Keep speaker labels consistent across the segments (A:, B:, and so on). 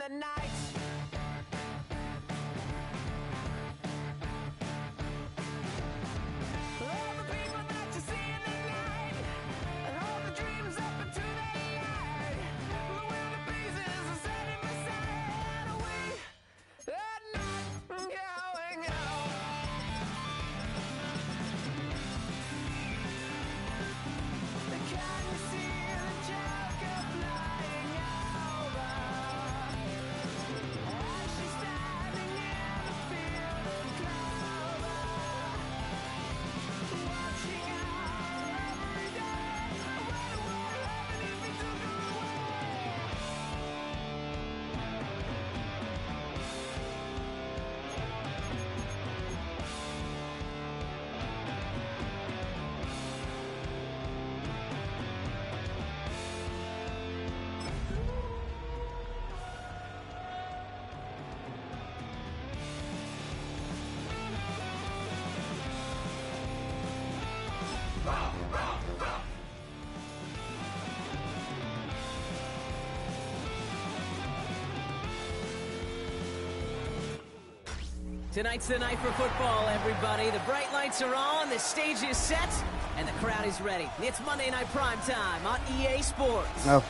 A: the night. All the people that you see in the night, and all the dreams up into the light. When the breezes are setting aside, we are not going out. Can you see the Joker flying over? As she's standing in the field of clover, watching our every day. What would happen if we took her away?
B: Tonight's the night for football, everybody. The bright lights are on, the stage is set, and the crowd is ready. It's Monday Night Prime Time on EA Sports.
C: As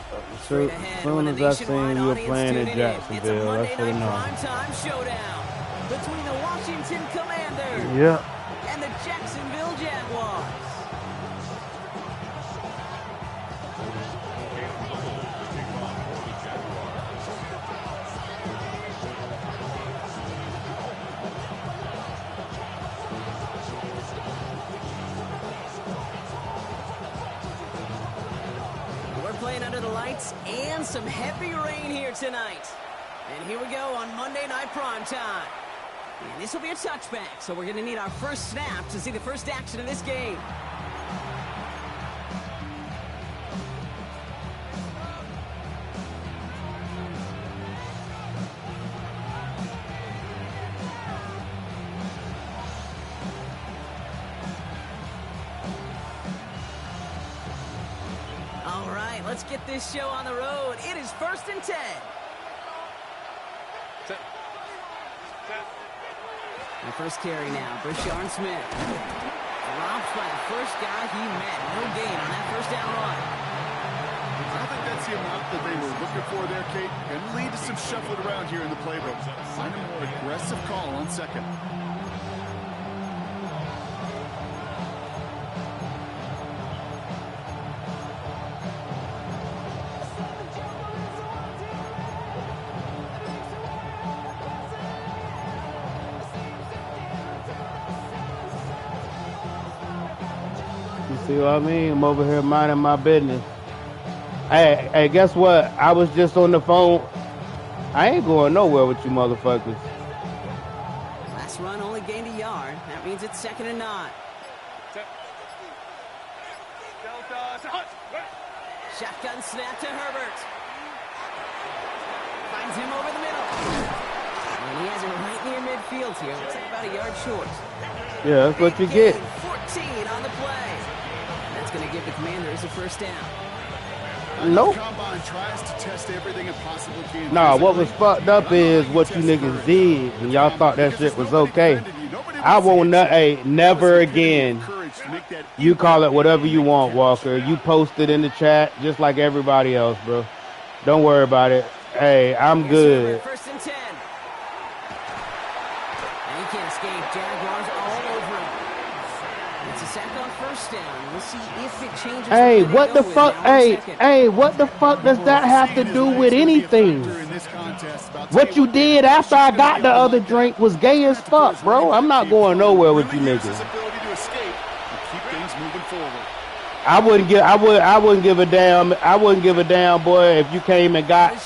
C: soon as I seen you were playing in Jacksonville, I should have known.
B: It's a Monday Night Prime Time showdown between the Washington Commanders and the Jacksonville Jaguars. Playing under the lights and some heavy rain here tonight. And here we go on Monday Night Prime Time. And this will be a touchback, so we're going to need our first snap to see the first action of this game. All right, let's get this show on the road. It is 1st and 10. The first carry now, Brashard Smith. Drops by the first guy he met. No gain on that first down run.
D: I think that's the amount that they were looking for there, Kate. And lead to some shuffling around here in the playbook. Find a more aggressive call on second.
C: See what I mean? I'm over here minding my business. Hey, guess what? I was just on the phone. I ain't going nowhere with you motherfuckers.
B: Last run only gained a yard. That means it's 2nd and 9. Shotgun snap to Herbert. Finds him over the middle. And he has it right near midfield here. Looks like about a yard short.
C: Yeah, that's what you get.
B: 14 on the play. That's going to give the Commanders a first down.
C: Nope.
D: Combine tries to test everything it possibly can.
C: Nah, what was fucked up is what you niggas did, and y'all thought that shit was okay. I won't, never again. You call it whatever you want, Walker. You post it in the chat just like everybody else, bro. Don't worry about it. Hey, I'm good.
B: 1st and 10. And he can't escape. Jaguars all over him. It's a sack on first down. We'll see if it changes.
C: Hey, what the fuck? Hey, what the fuck does that have to do with anything? What you did after I got the other drink was gay as fuck, bro. I'm not going nowhere with you niggas. I wouldn't give a damn. I wouldn't give a damn, boy, if you came and got a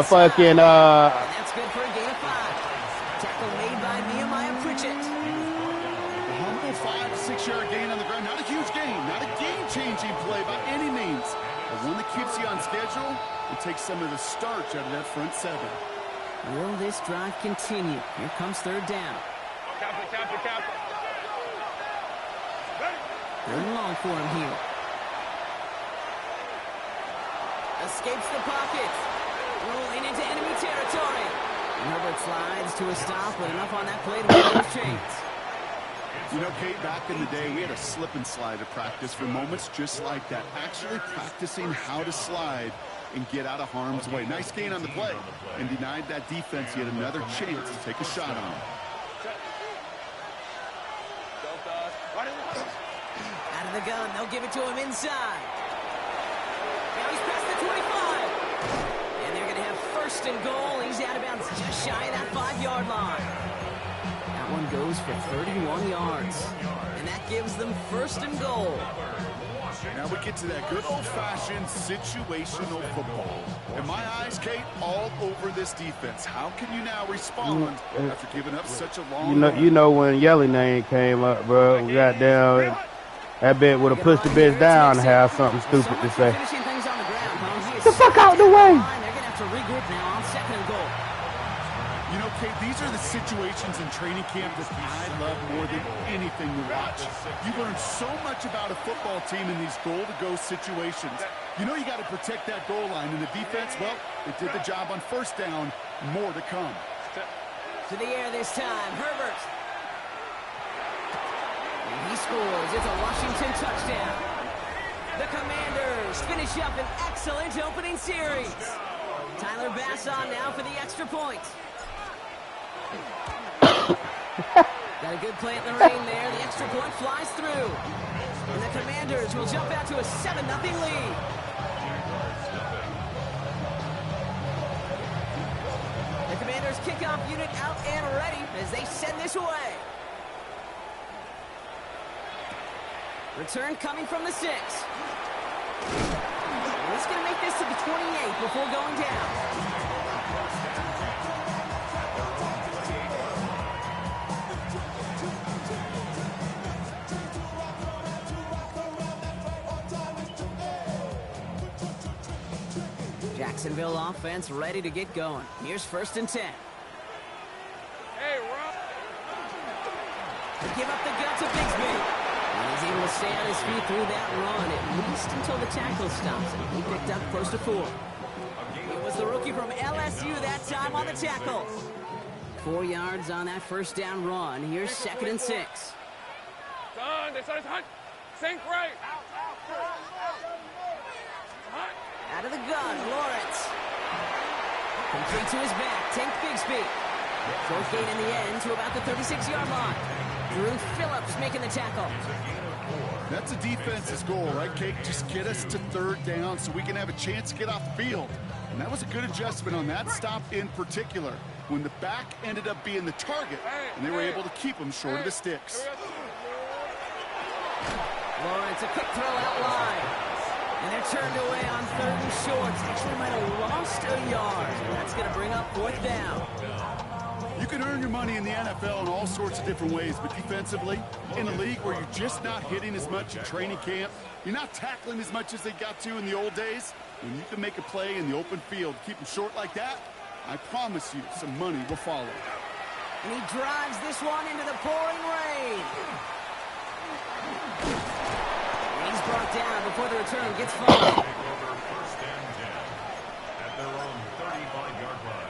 C: fucking
B: That's good for a gain of 5. Tackle made by Nehemiah Pritchett.
D: A humble 5 to 6 yard gain on the ground. Not a huge gain, not a game-changing play by any means. But one that keeps you on schedule and takes some of the starch out of that front 7.
B: Will this drive continue? Here comes 3rd down. Third and long for him here. Escapes the pocket. Rolling into enemy territory. Herbert slides to a stop with enough on that play to break those chains.
D: You know, Kate, back in the day, we had a slip and slide at practice for moments just like that. Actually practicing how to slide and get out of harm's way. Nice gain on the play, and denied that defense yet another chance to take a shot on him.
B: Out of the gun, they'll give it to him inside. Now he's past the 25. And they're going to have first and goal. He's out of bounds just shy of that 5-yard line. That one goes for 31 yards. And that gives them first and goal.
D: Now we get to that good old-fashioned situational football. In my eyes, Kate, all over this defense. How can you now respond after giving up such a long
C: You know when Yelling name came up, bro, we got down. That bit would have pushed the bitch down and have something stupid to say. Get the fuck out of the way!
B: They're going to have to regroup now on second and goal.
D: You know, Kate, these are the situations in training camp that I love more than anything to watch. You learn so much about a football team in these goal-to-go situations. You know you got to protect that goal line, and the defense, well, they did the job on first down. More to come.
B: To the air this time, Herbert. And he scores. It's a Washington touchdown. The Commanders finish up an excellent opening series. Tyler Bass on now for the extra point. Got a good play at the rain there. The extra point flies through. And the Commanders will jump out to a 7-0 lead. The Commanders kickoff unit out and ready as they send this away. Return coming from the 6. And he's going to make this to the 28 before going down. Jacksonville offense ready to get going. Here's first and 10.
A: Hey, Rob.
B: They give up the gut to Bigsby. And he's able to stay on his feet through that run, at least until the tackle stops him. He picked up close to 4. It was the rookie from LSU that time on the tackle. 4 yards on that first down run. Here's second and 6.
A: Son, they started hunt. Sink right.
B: Out of the gun, Lawrence. Complete to his back, Tank Bigsby. Fourth gain in the end to about the 36-yard line. Drew Phillips making the tackle.
D: That's a defense's goal, right, Kate? Just get us to third down so we can have a chance to get off the field. And that was a good adjustment on that stop in particular, when the back ended up being the target, and they were able to keep him short of the sticks.
B: Lawrence, a quick throw out line. And they're turned away on third and short. Actually might have lost a yard. And that's going to bring up fourth down.
D: You can earn your money in the NFL in all sorts of different ways, but defensively, in a league where you're just not hitting as much in training camp, you're not tackling as much as they got to in the old days, when you can make a play in the open field, keep them short like that, I promise you some money will follow.
B: And he drives this one into the pouring rain. And he's brought down before the return gets fumbled.
E: First and 10 at their own 35-yard line.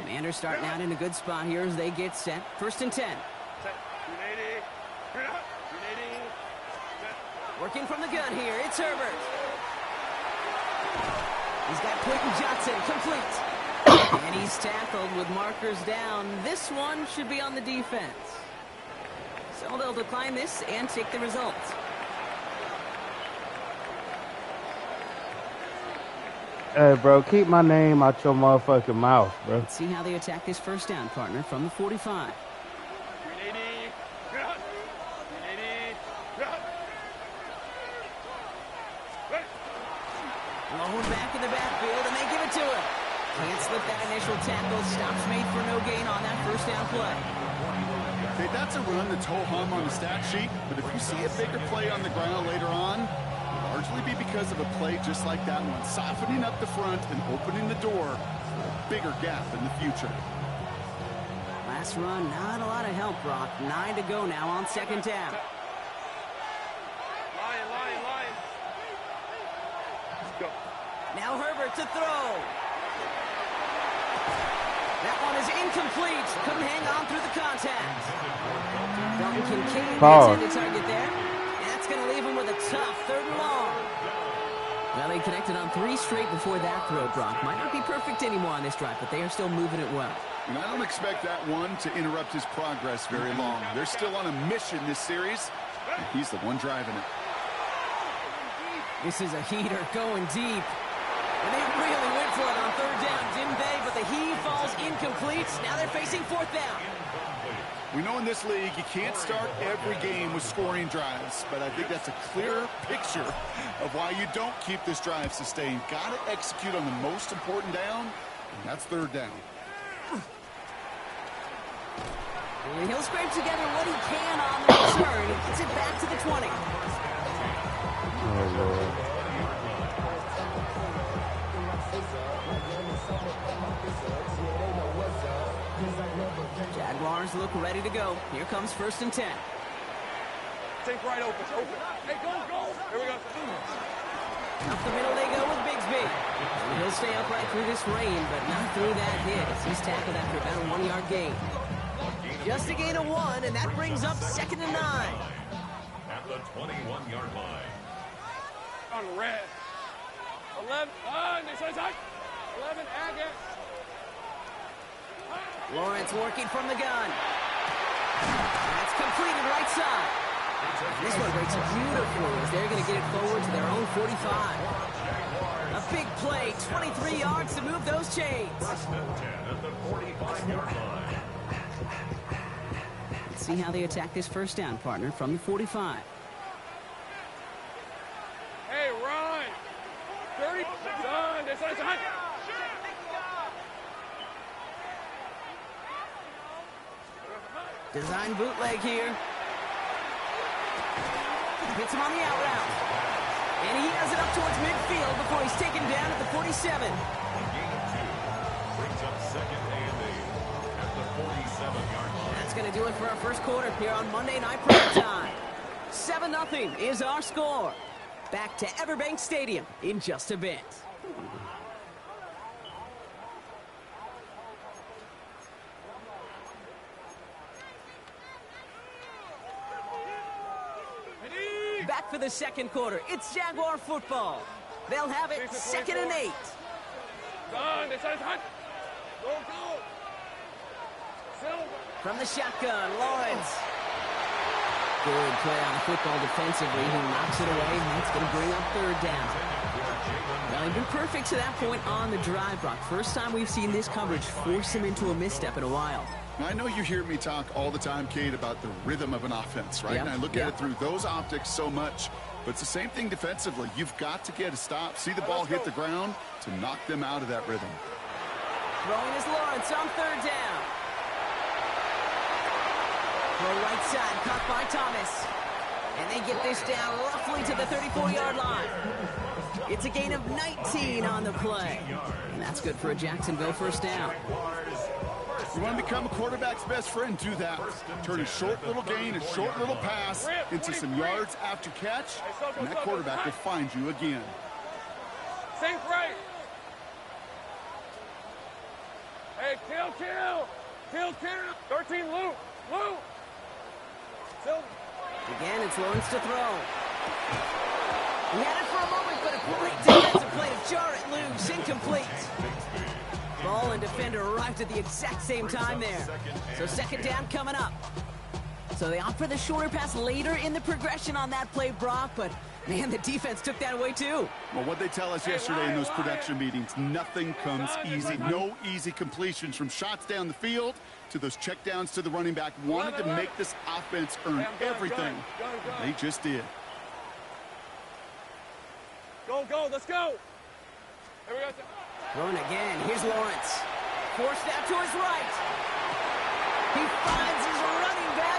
B: Commanders starting out in a good spot here as they get set. First and 10. Working from the gun here, it's Herbert. He's got Quentin Johnson complete. And he's tackled with markers down. This one should be on the defense. So they'll decline this and take the results.
C: Hey, bro, keep my name out your motherfucking mouth, bro.
B: Let's see how they attack this first down, partner, from the 45. Blown back in the backfield, and they give it to him. Can't slip that initial tackle. Stops made for no gain on that first down play.
D: Okay, that's a run that's ho-hum on the stat sheet, but if you see a bigger play on the ground later on, it'll largely be because of a play just like that one, softening up the front and opening the door for a bigger gap in the future.
B: Last run, not a lot of help, Brock. 9 to go now on second down.
F: Lion. Let's go.
B: Now Herbert to throw. That one is incomplete. Couldn't hang on through the contact. Dalton Kincaid
C: Pause.
B: gets into target there. And that's going to leave him with a tough 3rd and long. Well, they connected on 3 straight before that throw, Brock. Might not be perfect anymore on this drive, but they are still moving it well.
D: And I don't expect that one to interrupt his progress very long. They're still on a mission this series, and he's the one driving it.
B: This is a heater going deep. And they really went for it on 3rd down, didn't they? But the heave falls incomplete. Now they're facing 4th down.
D: We know in this league you can't start every game with scoring drives, but I think that's a clear picture of why you don't keep this drive sustained. Got to execute on the most important down, and that's 3rd down.
B: And he'll scrape together what he can on the return. He gets it back to the 20.
C: Oh, Lord.
B: Jaguars look ready to go. Here comes 1st and 10.
F: Take right open. Hey, go. Here we go.
B: Up the middle they go with Bigsby. And he'll stay upright through this rain, but not through that hit as he's tackled after about a 1-yard gain. Just a gain of 1, and that brings up 2nd and 9.
E: At the 21-yard line.
F: On red. 11. This is 11. Agate.
B: Lawrence working from the gun. That's completed right side. This one breaks beautifully as they're going to get it forward to their own 45. A big play, 23 yards to move those chains.
E: First and 10 at the 45-yard line.
B: Let's see how they attack this 1st down, partner, from the 45.
F: Hey, run. 30. Done. This is
B: Design bootleg here. Hits him on the out route. And he has it up towards midfield before he's taken down at the 47.
E: Gain of 2. Brings up 2nd and 8 at the 47-yard line.
B: That's going to do it for our 1st quarter here on Monday Night Prime Time. 7-0 is our score. Back to Everbank Stadium in just a bit. Back for the 2nd quarter. It's Jaguar football. They'll have it 2nd and 8.
F: Done. This is Go. Silver.
B: From the shotgun, Lawrence. Good play on the football defensively. He knocks it away, and that's going to bring up 3rd down. Well, he's been perfect to that point on the drive, Brock. First time we've seen this coverage force him into a misstep in a while.
D: Now, I know you hear me talk all the time, Kate, about the rhythm of an offense, right?
B: Yep.
D: And I look at it through those optics so much. But it's the same thing defensively. You've got to get a stop, see the ball hit the ground to knock them out of that rhythm.
B: Throwing is Lawrence on 3rd down. Throw right side, caught by Thomas. And they get this down roughly to the 34-yard line. It's a gain of 19 on the play. And that's good for a Jacksonville 1st down.
D: You want to become a quarterback's best friend, do that. Turn a short little gain, a short little pass into some yards after catch, and that quarterback will find you again.
F: Sink right. Hey, kill. 13, Luke. Silver.
B: Again, it's Lawrence to throw. He had it for a moment, but a great defensive play to jar it loose. Incomplete. Ball and defender arrived at the exact same time there. So 2nd down coming up. So they opt for the shorter pass later in the progression on that play, Brock, but man, the defense took that away too.
D: Well, what they tell us yesterday in those production meetings, nothing comes easy. No easy completions from shots down the field to those checkdowns to the running back. Wanted to make this offense earn everything. They just did.
F: Go, let's go. Here we go.
B: Throwing again. Here's Lawrence. Forced out to his right. He finds his running back.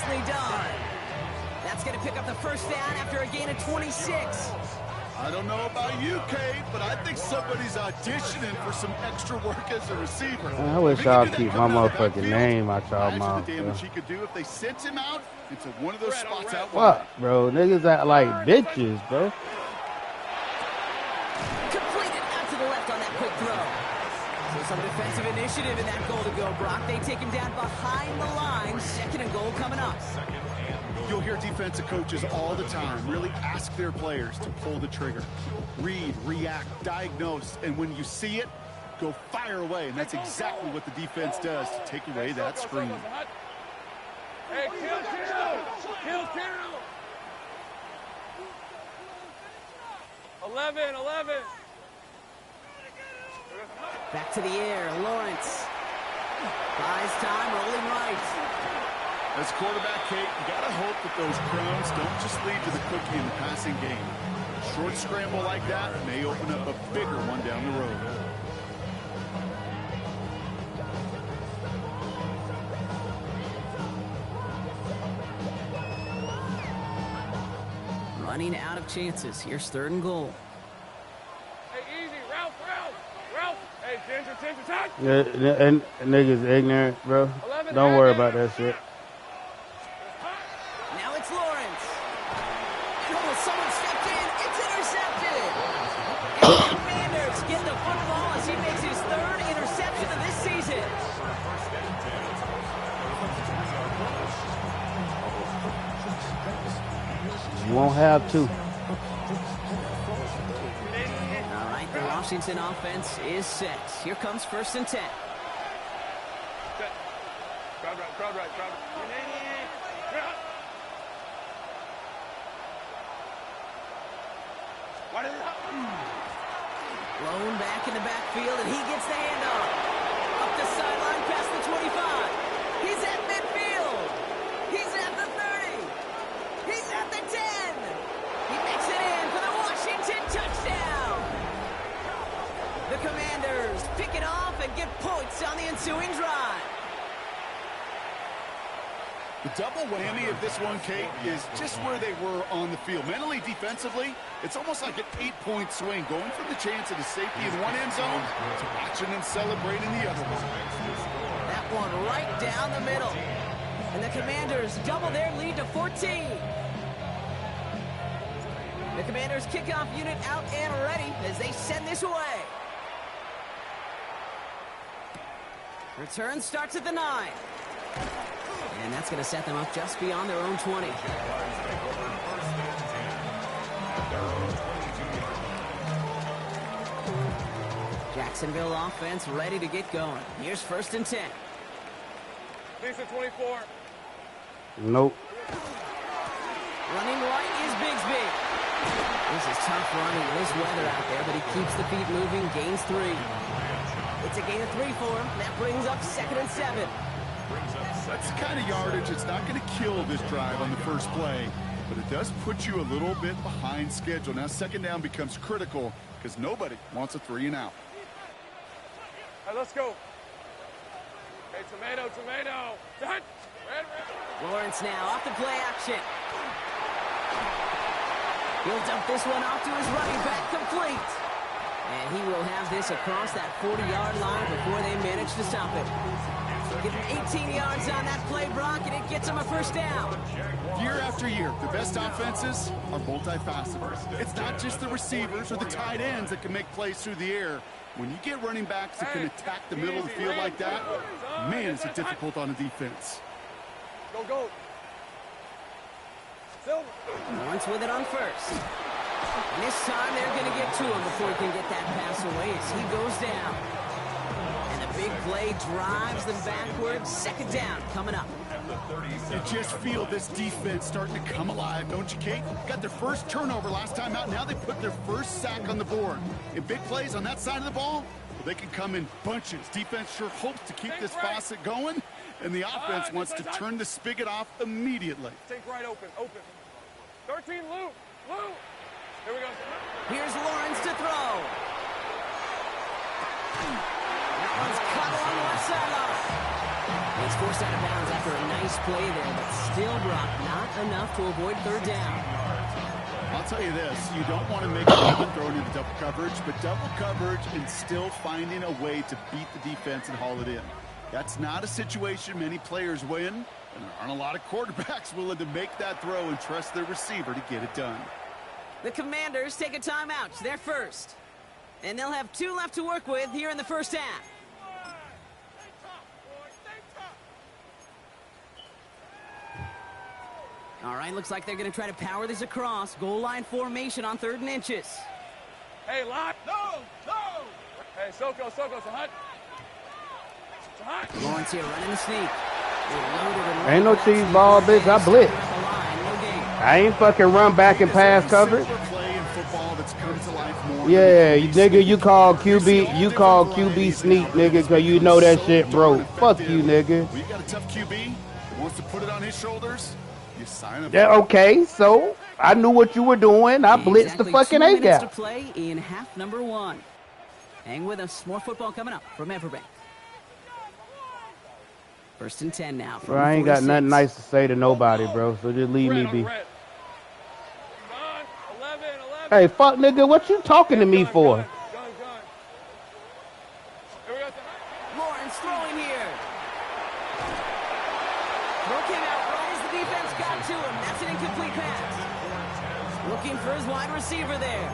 B: Nicely done. That's going to pick up the first down after a gain of 26.
D: I don't know about you, Kate, but I think somebody's auditioning for some extra work as a receiver.
C: I wish y'all keep my motherfucking name out y'all mouth.
D: The damage he could do if they sent him out into one of those spots out
C: wide.
D: wide.
C: Fuck, bro. Niggas act like bitches, bro.
B: Completed out to the left on that quick throw. So some defensive initiative in that goal to go, Brock. They take him down behind the line. 2nd and goal coming up.
D: You'll hear defensive coaches all the time really ask their players to pull the trigger. Read, react, diagnose, and when you see it, go fire away. And that's exactly what the defense does to take away that screen.
F: Hey, kill. Kill. 11.
B: Back to the air, Lawrence. Buys time, rolling right.
D: As quarterback, Kate, you got to hope that those crumbs don't just lead to the cookie in the passing game. A short scramble like that may open up a bigger one down the road.
B: Running out of chances. Here's 3rd and goal.
F: Hey, easy. Ralph. Hey, Ginger, touch.
C: Yeah, and niggas ignorant, bro. Don't worry about that shit.
B: Now it's Lawrence. Oh, someone stepped in. It's intercepted. And the Commanders get the football as he makes his 3rd interception of this season.
C: You won't have to.
B: All right, the Washington offense is set. Here comes 1st and 10.
F: Crowd right.
B: Blown back in the backfield, and he gets the handoff. Up the sideline past the 25. He's at midfield. He's at the 30. He's at the 10. He makes it in for the Washington touchdown. The Commanders pick it off and get points on the ensuing drive.
D: The double whammy of this one, Kate, is just where they were on the field. Mentally, defensively, it's almost like an 8-point swing, going from the chance of the safety in one end zone to watching and celebrating the other one.
B: That one right down the middle. And the Commanders double their lead to 14. The Commanders kickoff unit out and ready as they send this away. Return starts at the 9. And that's going to set them up just beyond their own 20. Jacksonville offense ready to get going. Here's 1st and 10.
F: Lisa 24.
C: Nope.
B: Running right is Bigsby. This is tough running. This weather out there, but he keeps the feet moving, gains 3. It's a gain of 3 for him. That brings up 2nd and 7.
D: That's the kind of yardage it's not going to kill this drive on the first play, but it does put you a little bit behind schedule. Now 2nd down becomes critical because nobody wants a 3 and out.
F: All right, let's go. Hey, tomato. Red.
B: Lawrence now off the play action. He'll dump this one off to his running back, complete. And he will have this across that 40-yard line before they manage to stop it. Get 18 yards on that play, Brock, and it gets him a 1st down.
D: Year after year, the best offenses are multifaceted. It's not just the receivers or the tight ends that can make plays through the air. When you get running backs that can attack the middle of the field like that, man, is it difficult on a defense.
F: Go. Silver.
B: Lawrence with it on 1st. And this time they're going to get to him before he can get that pass away as he goes down. And the big play drives them backwards. 2nd down coming up.
D: You just feel this defense starting to come alive, don't you, Kate? Got their first turnover last time out. Now they put their first sack on the board. In big plays on that side of the ball, well, they can come in bunches. Defense sure hopes to keep this faucet going, and the offense wants to turn the spigot off immediately.
F: Take right open. 13, Lou. Here we go.
B: Here's Lawrence to throw. That one's cut along the left sideline. He's forced out of bounds after a nice play there, but still, Brock, not enough to avoid third down.
D: I'll tell you this, you don't want to make a living throwing into double coverage, but double coverage and still finding a way to beat the defense and haul it in. That's not a situation many players win, and there aren't a lot of quarterbacks willing to make that throw and trust their receiver to get it done.
B: The Commanders take a timeout. They're first. And they'll have 2 left to work with here in the first half. All right, looks like they're going to try to power this across. Goal line formation on 3rd and inches.
F: Hey, lock. No, no. Hey, Soko, it's a hunt. It's a hunt.
B: Lawrence here running the sneak.
C: Ain't no cheese ball, bitch. I blitz. I ain't fucking run back and pass coverage. Yeah, nigga, you call QB sneak, nigga, because you know that shit broke. Fuck you, nigga.
D: Well, you got a tough QB who wants to put it on his shoulders. You sign him.
C: Yeah, okay, so I knew what you were doing. I blitzed the fucking A gap.
B: To play in half number 1. Hang with us. More football coming up from Everbank. 1st and 10 now.
C: Bro, I ain't got nothing nice to say to nobody, bro, so just leave me be. Hey, fuck, nigga, what you talking to me for?
B: Lawrence throwing here. Throw came out right as the defense got to him. That's an incomplete pass. Looking for his wide receiver there.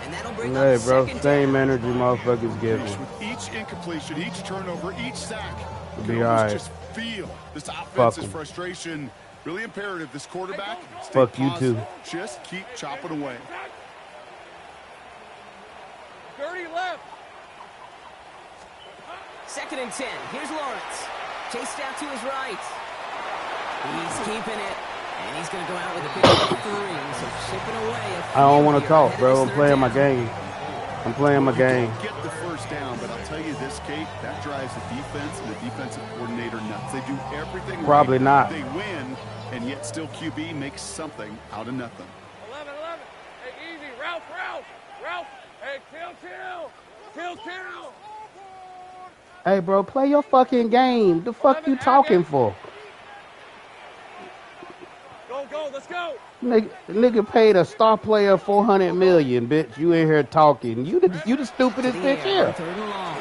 B: And that'll bring up
C: Hey, bro,
B: second
C: same
B: down.
C: energy motherfuckers give me.
D: With each incompletion, each turnover, each sack, you
C: Be
D: can
C: all
D: almost
C: right.
D: just feel this
C: Fuck
D: offense's
C: 'em.
D: frustration. Really imperative. This quarterback, stay
C: Fuck you
D: positive.
C: too.
D: Just keep chopping away.
F: 30 left.
B: 2nd and 10. Here's Lawrence. Chased out to his right. He's keeping it. And he's going to go out with a big 3. So chipping away.
C: I don't want to talk, bro. I'm playing my game. I'm playing my game.
D: Get the first down, but I'll tell you this, Kate, that drives the defense and the defensive coordinator nuts. They do everything
C: Probably
D: right.
C: not.
D: They win, and yet still QB makes something out of nothing.
F: 11. Hey, easy. Ralph. Hey, kill.
C: Hey, bro, play your fucking game. The fuck you talking for?
F: Go. Let's go.
C: Nigga paid a star player $400 million, bitch. You in here talking. You the stupidest bitch here.
B: 3rd and long.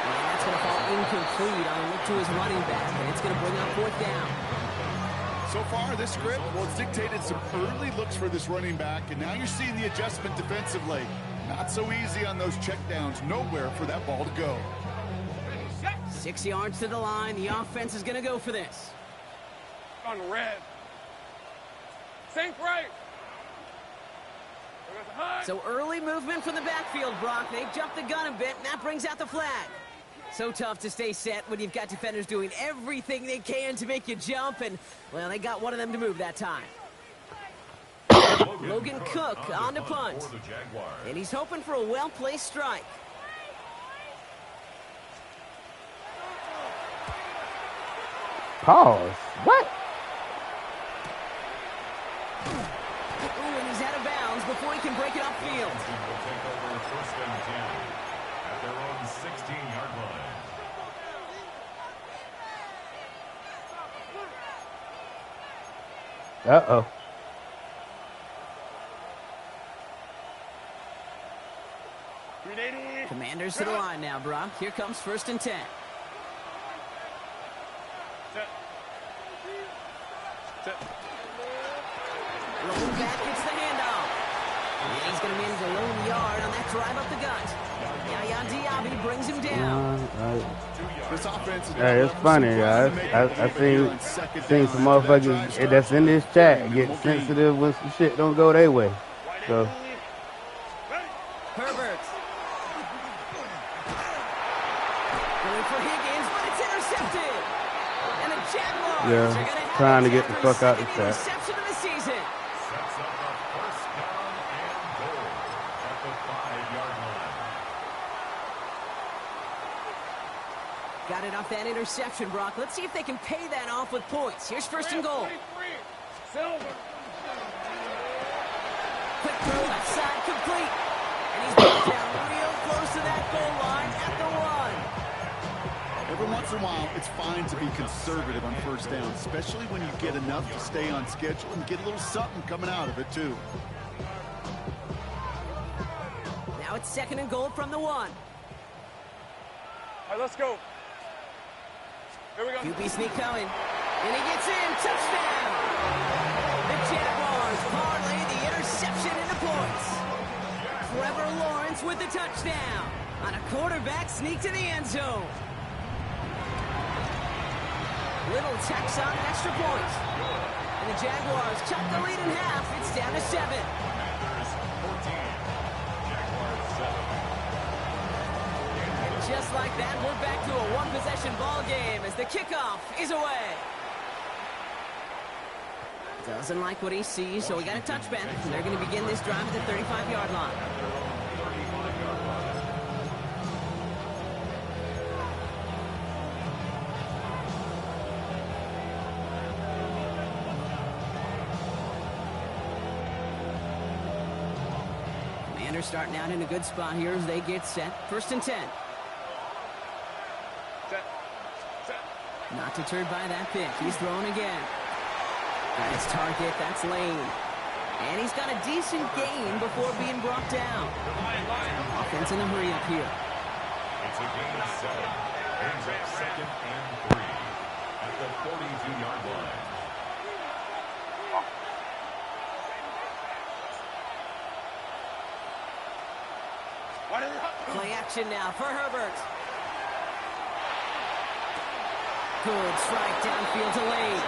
B: And that's going to fall incomplete on a look to his running back. And it's going to bring up 4th down.
D: So far, this script, well, it's dictated some early looks for this running back, and now you're seeing the adjustment defensively. Not so easy on those checkdowns. Nowhere for that ball to go.
B: 6 yards to the line. The offense is going to go for this.
F: On red. Sink right.
B: So early movement from the backfield, Brock. They jumped the gun a bit, and that brings out the flag. So tough to stay set when you've got defenders doing everything they can to make you jump, and, well, they got one of them to move that time. Logan Cook on to punt. And he's hoping for a well-placed strike.
C: Pause. What?
B: Ooh, and he's out of bounds before he can break it upfield.
E: Will take over 1st and 10 at their own 16-yard line.
C: Uh-oh.
B: Commanders to the line now, Brock. Here comes 1st and 10. Rolling back gets the handoff. And he's going to manage a lone yard on that drive up the gut. Yaya Diaby brings him down.
D: This offense is
C: Hey, it's funny, guys. I seen some motherfuckers that's in this chat get sensitive when some shit don't go their way. So
B: Herbert. Going for Higgins, but it's intercepted. And the Jaguars are
C: yeah,
B: going to have
C: trying to
B: a
C: get the fuck out the
B: second
C: chat.
B: interception of the season.
E: Sets up a 1st down and goal at the 5-yard line.
B: Got it off that interception, Brock. Let's see if they can pay that off with points. Here's 1st and goal.
F: Silver.
B: Quick throw left side, complete. And he's brought down real close to that goal line at the 1.
D: Every once in a while, it's fine to be conservative on first down, especially when you get enough to stay on schedule and get a little something coming out of it, too.
B: Now it's 2nd and goal from the 1.
F: All right, let's go. Here we go.
B: QB sneak coming. And he gets in. Touchdown! The Jaguars parlay the interception into points. Trevor Lawrence with the touchdown on a quarterback sneak to the end zone. Little tacks on an extra point. And the Jaguars cut the lead in half. It's down to 7.
E: Panthers 14. Jaguars 7.
B: And just like that, we're back to a one-possession ball game as the kickoff is away. Doesn't like what he sees, so we got a touchback. And they're going to begin this drive at the 35-yard line. Commanders starting out in a good spot here as they get set. 1st and 10.
F: Set. Set.
B: Not deterred by that pick. He's throwing again. Got his target. That's Lane. And he's got a decent gain before being brought down. Offense in a hurry up here.
E: It's a gain of 7. Brings up 2nd and 3 at the 42-yard line.
B: Play action now for Herbert. Good strike downfield to Lane.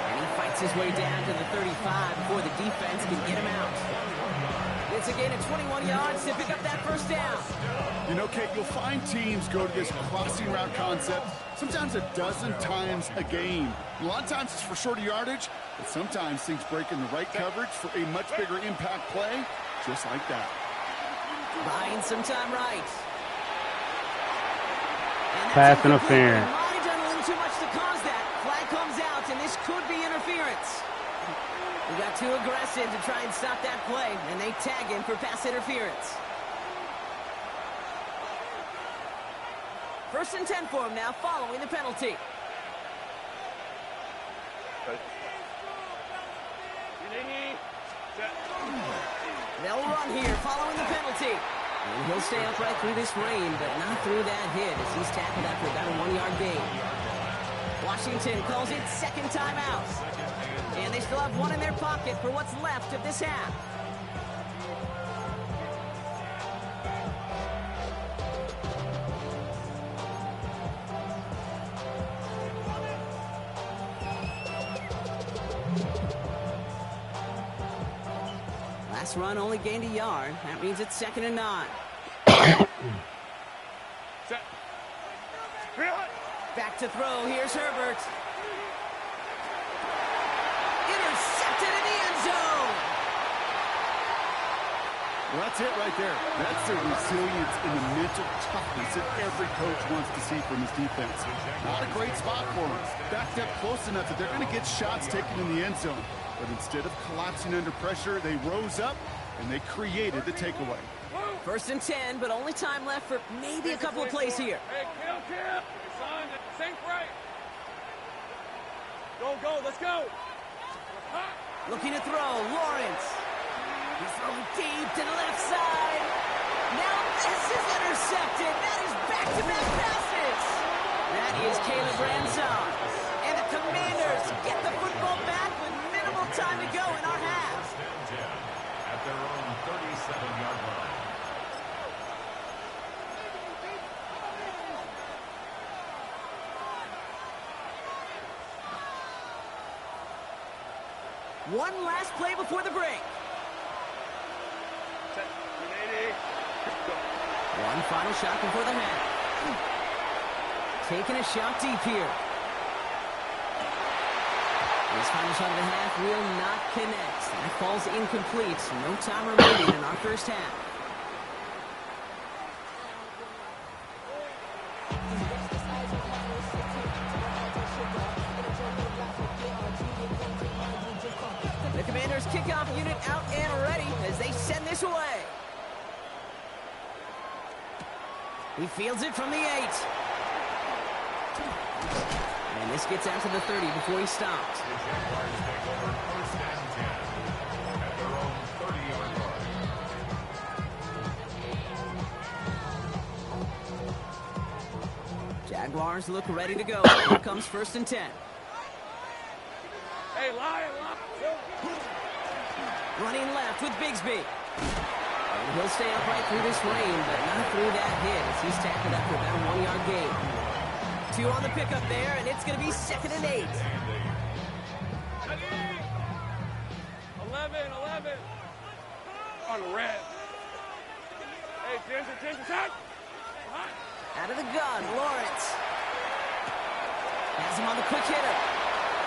B: And he fights his way down to the 35 before the defense can get him out. It's a gain of 21 yards to pick up that 1st down.
D: You know, Kate, you'll find teams go to this crossing route concept sometimes a dozen times a game. A lot of times it's for shorter yardage, but sometimes things break in the right coverage for a much bigger impact play, just like that.
B: Buying some time right. And
C: Pass interference.
B: Might have done a little too much to cause that. Flag comes out, and this could be interference. He got too aggressive to try and stop that play, and they tag him for pass interference. 1st and 10 for him now, following the penalty. They'll run here, following the penalty. And he'll stay upright through this rain, but not through that hit as he's tackled after about a 1-yard gain. Washington calls it 2nd timeout. And they still have 1 in their pocket for what's left of this half. Last run only gained a yard. That means it's 2nd and 9.
F: Set.
B: Back to throw. Here's Herbert. Intercepted in the end zone.
D: Well, that's it right there. That's the resilience and the mental toughness that every coach wants to see from his defense. Not a great spot for him. Backed up close enough that they're going to get shots taken in the end zone. But instead of collapsing under pressure, they rose up and they created the takeaway.
B: 1st and 10, but only time left for maybe a couple of plays here.
F: Hey, kill. Son, think right. Go, let's go.
B: Looking to throw, Lawrence. He's throwing deep to the left side. Now this is intercepted. That is back-to-back passes. That is Caleb Ransom. And the Commanders get the football back with minimal time to go in our half.
E: At their own 37-yard line.
B: One last play before the break.
F: Set. 180.
B: One final shot before the half. Taking a shot deep here. This final shot of the half will not connect. That falls incomplete. No time remaining in our 1st half. The Commanders' kickoff unit out and ready as they send this away. He fields it from the 8. This gets out to the 30 before he stops.
E: The Jaguars take over first and 10 at their own 30-yard line.
B: Jaguars look ready to go. Here comes first and 10.
F: Hey, Lion.
B: Running left with Bigsby. And he'll stay upright through this rain, but not through that hit as he's tackled up for about a 1-yard gain. 2 on the pickup there, and it's going to be 2nd and 8.
F: 11. On the red. Hey, attention, shot.
B: Out of the gun, Lawrence. Has him on the quick hitter.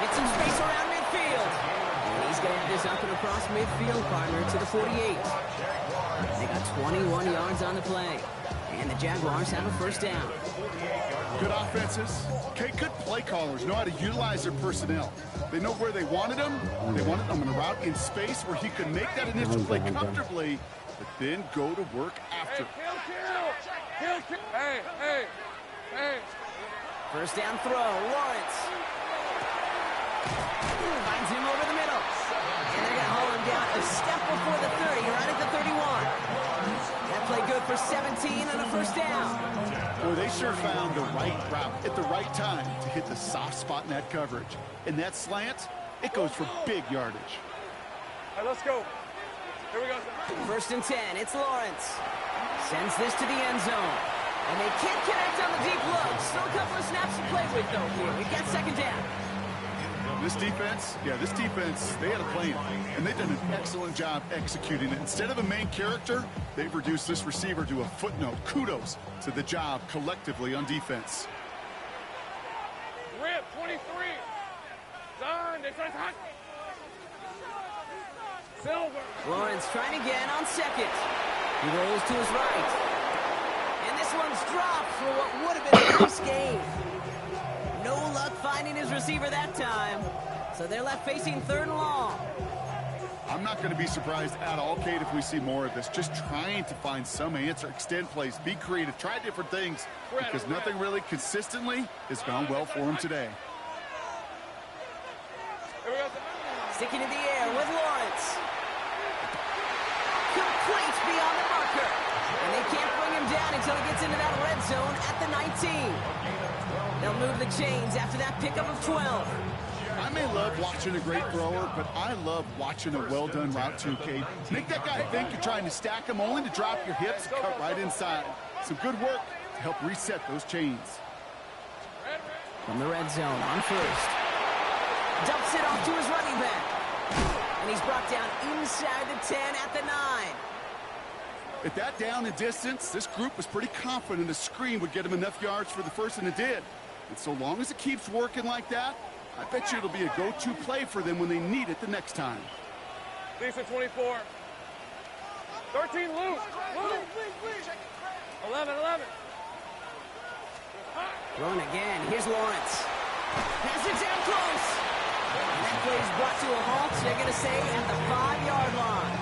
B: Gets some space around midfield. And he's going to have this up and across midfield, partner, to the 48. They got 21 yards on the play. And the Jaguars have a first down.
D: Good offenses. Okay, good play callers know how to utilize their personnel. They know where they wanted him. They wanted him in a route in space where he could make that initial play comfortably, but then go to work after.
F: Kill. Hey.
B: First down throw, Lawrence. Finds him over the middle. And they're going to haul him down a step before the 30, right at the 31. That play good for 17 and a first down.
D: Boy, they sure found the right route at the right time to hit the soft spot in that coverage. And that slant, it goes for big yardage.
F: All right, let's go. Here we go.
B: First and 10, it's Lawrence. Sends this to the end zone. And they can't connect on the deep look. Still a couple of snaps to play with, though, here. We've got second down.
D: This defense, they had a plan. And they've done an excellent job executing it. Instead of a main character, they've reduced this receiver to a footnote. Kudos to the job collectively on defense.
F: Rip, 23. Done. They try to hot. Silver.
B: Lawrence trying again on second. He rolls to his right. And this one's dropped for what would have been a nice game. No luck finding his receiver that time. So they're left facing 3rd and long.
D: I'm not going to be surprised at all, Kate, if we see more of this. Just trying to find some answer, extend plays, be creative, try different things, because nothing really consistently has gone well for him today.
B: Sticking in the air with Lawrence. Complete beyond the marker. And they can't bring him down until he gets into that red zone at the 19. They'll move the chains after that pickup of 12.
D: I may love watching a great thrower, but I love watching a well-done route too, Kate. Make that guy think you're trying to stack him only to drop your hips and cut right inside. Some good work to help reset those chains.
B: From the red zone on first. Dumps it off to his running back. And he's brought down inside the 10 at the 9.
D: At that down and distance, this group was pretty confident a screen would get him enough yards for the first, and it did. And so long as it keeps working like that, I bet you it'll be a go-to play for them when they need it the next time.
F: Decent 24. 13 loose. 11.
B: Throwing again. Here's Lawrence. Pass it down close. And that play is brought to a halt, they're going to say, at the 5-yard line.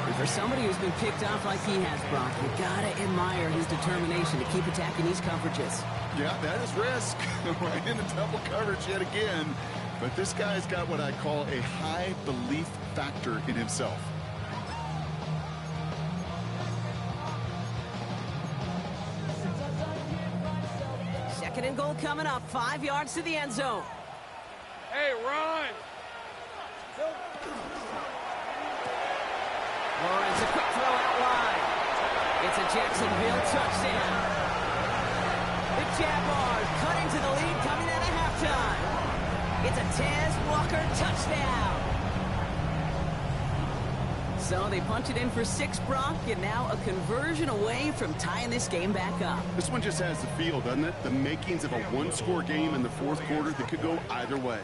B: And for somebody who's been picked off like he has, Brock, you got to admire his determination to keep attacking these coverages.
D: Yeah, that is risk. Right into double coverage yet again. But this guy's got what I call a high belief factor in himself.
B: Second and goal coming up. 5 yards to the end zone.
F: Hey, run.
B: Lawrence, a quick throw out wide. It's a Jacksonville touchdown. The Jaguars cut into the lead coming out of halftime. It's a Tez Walker touchdown. So they punch it in for 6, Brock, and now a conversion away from tying this game back up.
D: This one just has the feel, doesn't it? The makings of a one-score game in the fourth quarter that could go either way.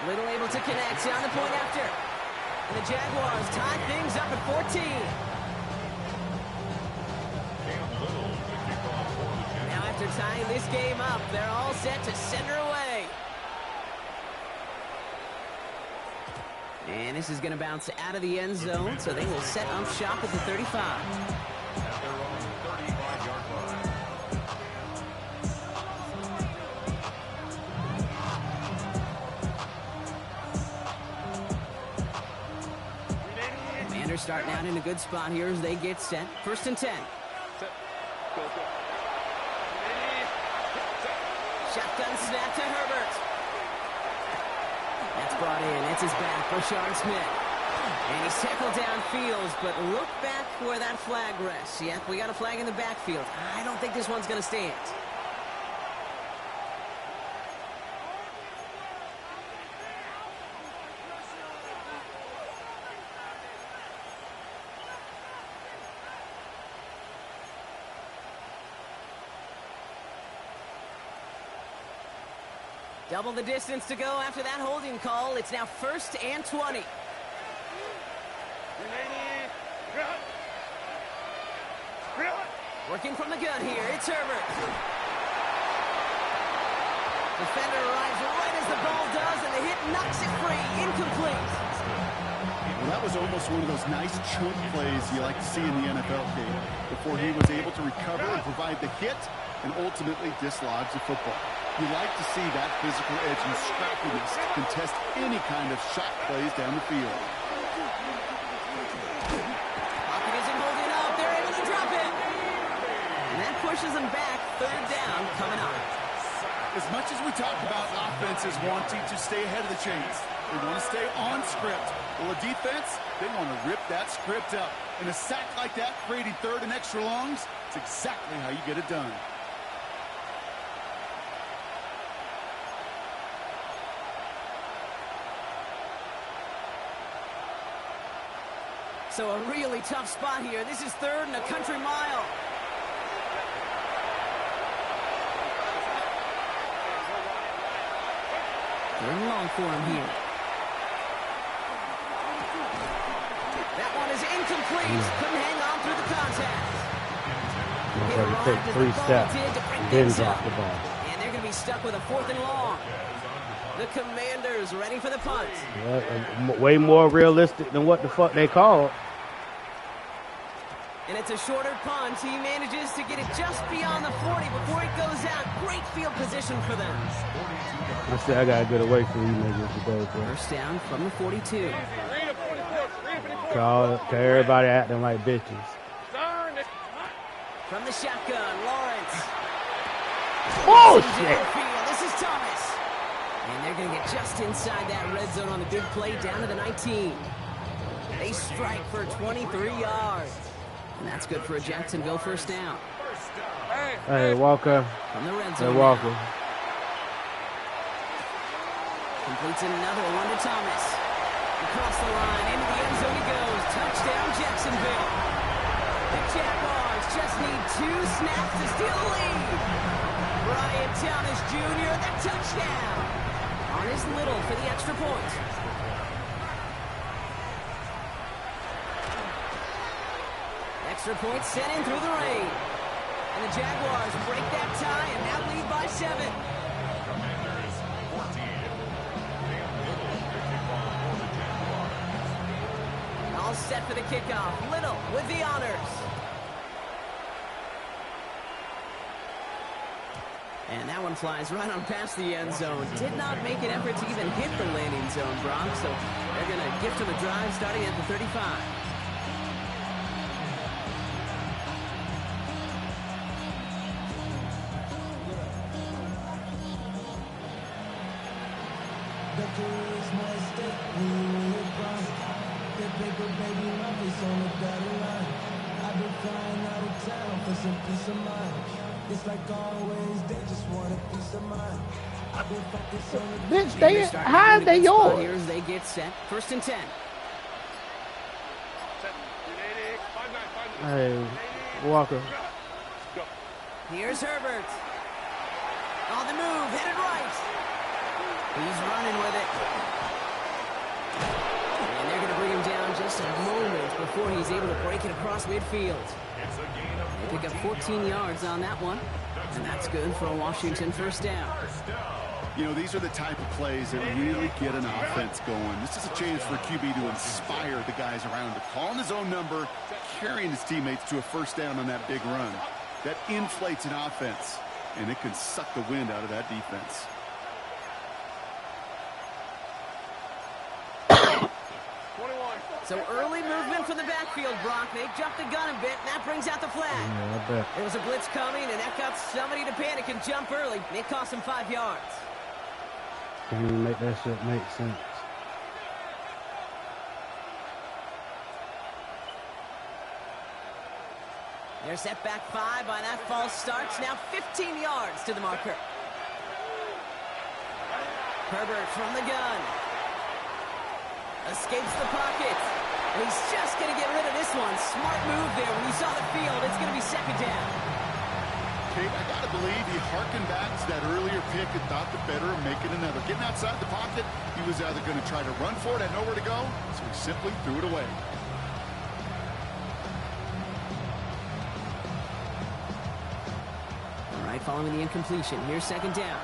B: Little able to connect on the point after. And the Jaguars tie things up at 14. Now after tying this game up, they're all set to send her away. And this is going to bounce out of the end zone, so they will set up shop at the 35.
E: At their own 35-yard line.
B: starting out in a good spot here as they get set. 1st and 10. Shotgun snap to Herbert. That's brought in. It's his back for Sean Smith. And he's tackled downfield, but look back where that flag rests. Yep, we got a flag in the backfield. I don't think this one's going to stand. Double the distance to go after that holding call. It's now 1st and 20. Working from the gun here, it's Herbert. Defender arrives right as the ball does, and the hit knocks it free. Incomplete.
D: Well, that was almost one of those nice chunk plays you like to see in the NFL game before he was able to recover and provide the hit and ultimately dislodge the football. You like to see that physical edge and scrappiness to contest any kind of shot plays down the field.
B: Pocket isn't holding up. They're able to drop it. And that pushes them back. 3rd down coming up.
D: As much as we talk about offenses wanting to stay ahead of the chains, they want to stay on script. Well, a defense, they want to rip that script up. And a sack like that, creating 3rd and extra longs, it's exactly how you get it done.
B: So a really tough spot here. This is 3rd and a country mile. Third and long for him here. That one is incomplete. Couldn't hang on through the contact.
C: Motherfucker took 3 steps and then dropped the ball.
B: And they're going to be stuck with a 4th and long. The Commanders ready for the punt.
C: Yeah, way more realistic than what the fuck they called.
B: And it's a shorter punt. He manages to get it just beyond the 40 before it goes out. Great field position for them.
C: Let's see, I gotta get away from you niggas today, bro.
B: 1st down from the 42.
C: Call everybody acting like bitches.
B: From the shotgun, Lawrence.
C: Oh shit!
B: This is Thomas. And they're going to get just inside that red zone on the big play down to the 19. They strike for 23 yards. And that's good for a Jacksonville 1st down.
C: Hey, Walker.
B: From the red zone.
C: Hey, Walker.
B: Completes another one to Thomas. Across the line, into the end zone he goes. Touchdown, Jacksonville. The Jaguars just need 2 snaps to steal the lead. Brian Thomas Jr., the touchdown. On his little for the extra point. Extra point sent in through the rain. And the Jaguars break that tie and now lead by 7.
E: Commanders 14.
B: All set for the kickoff. Little with the honors. And that one flies right on past the end zone. Did not make an effort to even hit the landing zone, Brock. So they're going to gift him a drive starting at the 35.
A: It's like always, they just want a piece of mind. I've been focused on the
C: Bitch, they how they yours?
B: Here as they get set. 1st and 10.
C: Hey, Walker.
B: Here's Herbert. On the move, headed right. He's running with it. And they're going to bring him down just a moment before he's able to break it across midfield. They pick up 14 yards on that one, and that's good for a Washington 1st down.
D: You know, these are the type of plays that really get an offense going. This is a chance for a QB to inspire the guys around him, calling his own number, carrying his teammates to a 1st down on that big run. That inflates an offense, and it can suck the wind out of that defense.
B: So early movement from the backfield, Brock. They jumped the gun a bit, and that brings out the flag.
C: Yeah, I bet.
B: There was a blitz coming, and that got somebody to panic and jump early. It cost them 5 yards.
C: Can't even make that shit make sense.
B: They're set back 5 by that false starts. Now 15 yards to the marker. Herbert from the gun. Escapes the pocket. And he's just going to get rid of this one. Smart move there. When you saw the field, it's going to be second down.
D: Kate, I got to believe he harkened back to that earlier pick and thought the better of making another. Getting outside the pocket, he was either going to try to run for it, had nowhere to go, so he simply threw it away.
B: All right, following the incompletion. Here's second down.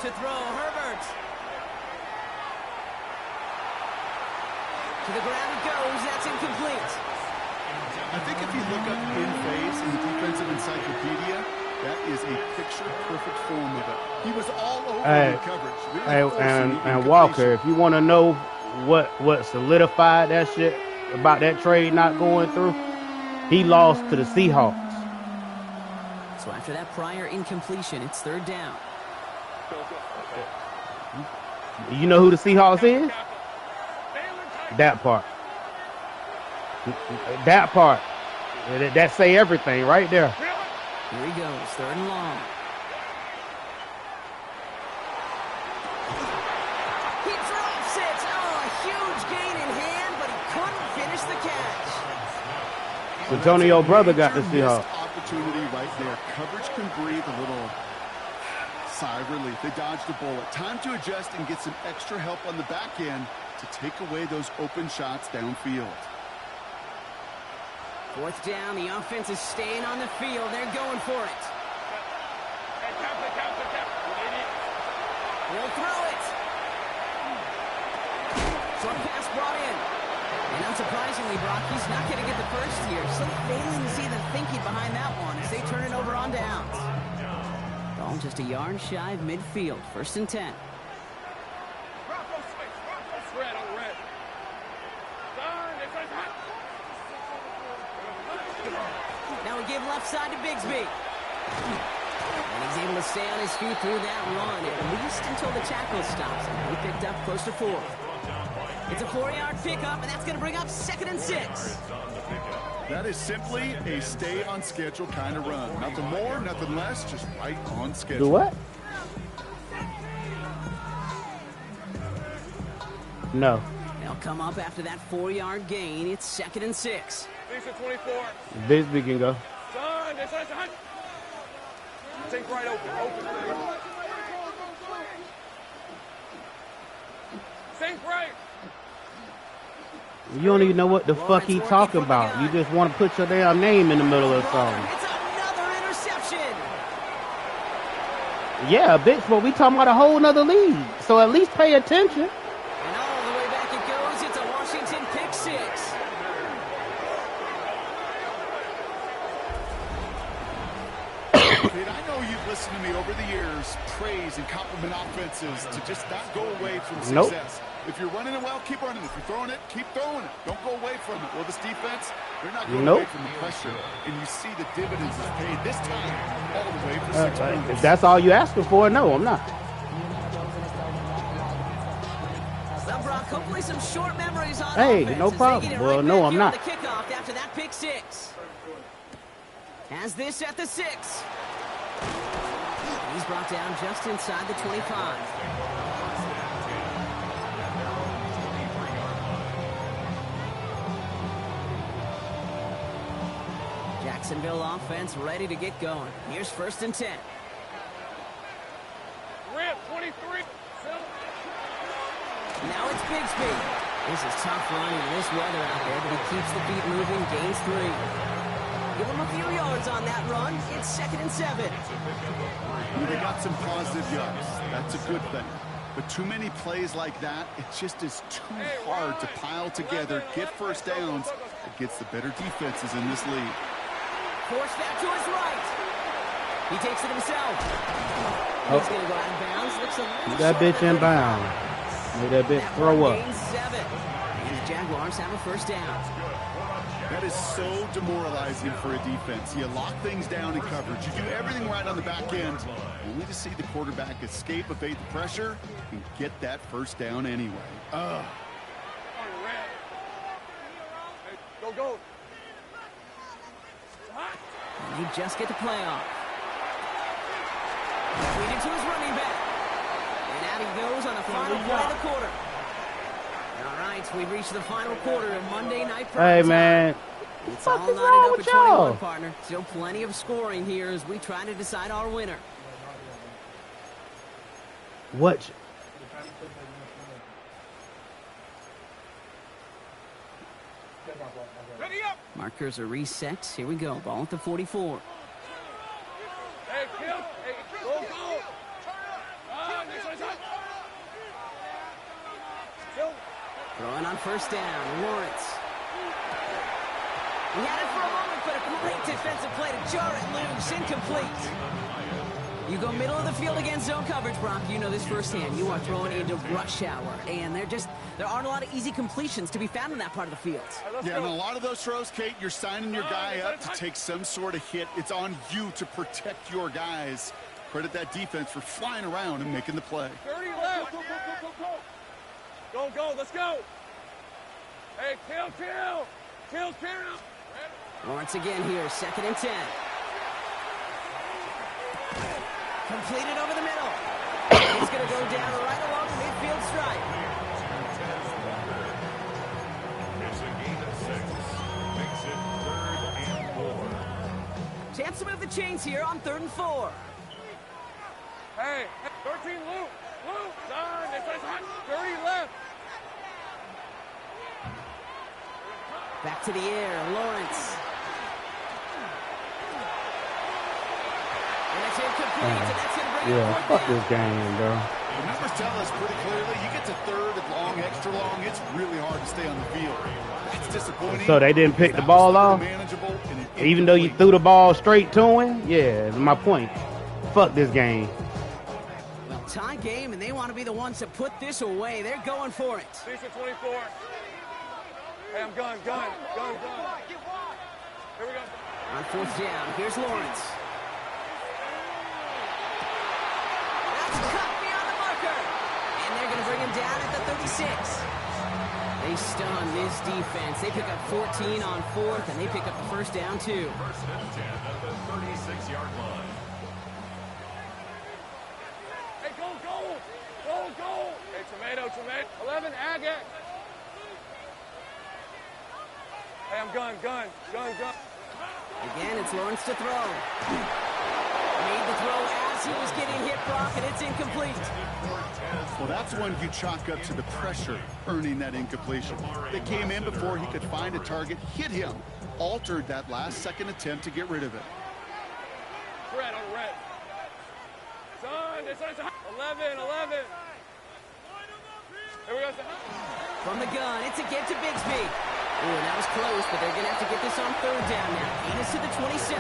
B: To throw, Herbert. To the ground it goes. That's incomplete.
D: I think if you look up in phase in the defensive encyclopedia, that is a picture-perfect form of it. He was all over the coverage. Really
C: And Walker, if you want to know what solidified that shit about that trade not going through, he lost to the Seahawks.
B: So after that prior incompletion, it's third down.
C: You know who the Seahawks is? That part. That part. That say everything right there.
B: Here he goes, third and long. He drops it. Oh, a huge gain in hand, but he couldn't finish the catch.
C: So Antonio brother got the Seahawks.
D: Opportunity right there. Coverage can breathe a little sigh of relief. They dodged a bullet. Time to adjust and get some extra help on the back end to take away those open shots downfield.
B: Fourth down, the offense is staying on the field. They're going for it. They'll throw it. Short pass brought in. And unsurprisingly, Brock, he's not going to get the first here. So failing to see the thinking behind that one as they turn it over on downs. Ball just a yard shy of midfield. First and 10. Now we give left side to Bigsby. And he's able to stay on his feet through that run, at least until the tackle stops him. He picked up close to 4. It's a 4-yard pickup, and that's going to bring up second and 6.
D: That is simply a stay on schedule kind of run. Nothing more, nothing less, just right on schedule.
C: Do what? No.
B: They'll come up after that 4-yard gain. It's second and 6.
F: 24.
C: Bigsby can go.
F: Son. Think right open. Think right.
C: You don't even know what the fuck he talking about. You just want to put your damn name in the middle of something.
B: It's another interception.
C: Yeah, bitch, but we talking about a whole nother league. So at least pay attention.
B: And all the way back it goes. It's a Washington pick 6.
D: Kid, I know you've listened to me over the years, praise and compliment offenses to just not go away from success.
C: Nope.
D: If you're running it well, keep running it. If you're throwing it, keep throwing it. Don't go away from it. Well, this defense, they're not going away from the pressure. And you see the dividends is paid this time all the way for 6 points.
C: If that's all you asking for, no, I'm not.
B: Well, Brock, hopefully some short memories on
C: Hey,
B: offense
C: no
B: as they
C: problem.
B: get it
C: Well,
B: right
C: no,
B: back
C: I'm
B: here
C: not.
B: on the kickoff after that pick 6. Has this at the 6. He's brought down just inside the 25. Jacksonville offense ready to get going. Here's first and 10.
F: Rip, 23.
B: Now it's Bigsby. This is tough running in this weather out there, but he keeps the feet moving, gains 3. Give him a few yards on that run. It's second and 7.
D: They got some positive yards. That's a good thing. But too many plays like that, it just is too hard to pile together, get first downs against the better defenses in this league.
B: Forced that to his right. He takes it himself. He's going to go out of bounds. Looks a little
C: That
B: short
C: bitch
B: of
C: in
B: the
C: bounds.
B: 35.
C: Made that bitch
B: That
C: throw
B: one
C: up.
B: gains 7. And the Jaguars have a first down.
D: That is so demoralizing for a defense. You lock things down in coverage. You do everything right on the back end, only to see the quarterback escape, evade the pressure, and get that first down anyway.
F: Go, go.
B: And they just get the playoff. Tweeted to his running back. And out he goes on the final play of the quarter. All right, we've reached the final quarter of Monday Night Prime
C: Hey,
B: Time.
C: man.
B: It's
C: What
B: all
C: the fuck is
B: knotted
C: wrong
B: up
C: with
B: at 21,
C: y'all?
B: partner. Still plenty of scoring here as we try to decide our winner.
C: What?
F: Ready up.
B: Markers are reset. Here we go. Ball at the 44.
F: Hey, kill. Hey, go, go. Next one, shot. Kill.
B: Throwing on first down. Lawrence. He had it for a moment, but a great defensive play to jar it loose. Incomplete. You go middle of the field against zone coverage, Brock. You know this firsthand. You are throwing into rush hour. And there aren't a lot of easy completions to be found in that part of the field.
D: Yeah, and a lot of those throws, Kate, you're signing your guy up to take some sort of hit. It's on you to protect your guys. Credit that defense for flying around and making the play.
F: 30 left. Go, go, go, go, go. Go, go, let's go. Hey, kill, kill. Kill, kill.
B: Lawrence again here, 2nd and 10. Completed over the middle. He's going to go down right along the midfield stripe.
E: It's a gain of 6. Makes it 3rd and 4.
B: Chance to move the chains here on 3rd and 4.
F: Hey, 13 loop. Loop. Done. Next one's hot. 30 left.
B: Back to the air, Lawrence. And it's incomplete, and that's going to bring it
C: Yeah,
B: fourth
C: fuck
B: down.
C: this game, bro.
D: The numbers tell us pretty clearly, you get to 3rd and long, extra long, it's really hard to stay on the field. That's disappointing.
C: So they didn't pick the
D: That was
C: ball
D: third
C: off?
D: and manageable and an
C: Even though you
D: incomplete.
C: threw the ball straight to him? Yeah, that's my point. Fuck this game.
B: Well, tie game, and they want to be the ones that put this away. They're going for it.
F: Decent 24. Hey, I'm gun. Here we go.
B: On 4th down, here's Lawrence. That's cut beyond the marker. And they're going to bring him down at the 36. They stun this defense. They pick up 14 on 4th, and they pick up the first down, too.
E: 1st and 10 at the 36-yard line.
F: Hey, go. Hey, tomato. 11, agate. Hey, I'm gun.
B: Again, it's Lawrence to throw. Made the throw as he was getting hit, Brock, and it's incomplete.
D: Well, that's one you chalk up to the pressure earning that incompletion. They came in before he could find a target, hit him, altered that last-second attempt to get rid of it.
F: Red on red. Son, it's 11. Here we go.
B: From the gun, it's a get to Bigsby. Ooh, that was close, but they're going to have to get this on 3rd down now. Gain is to the 27.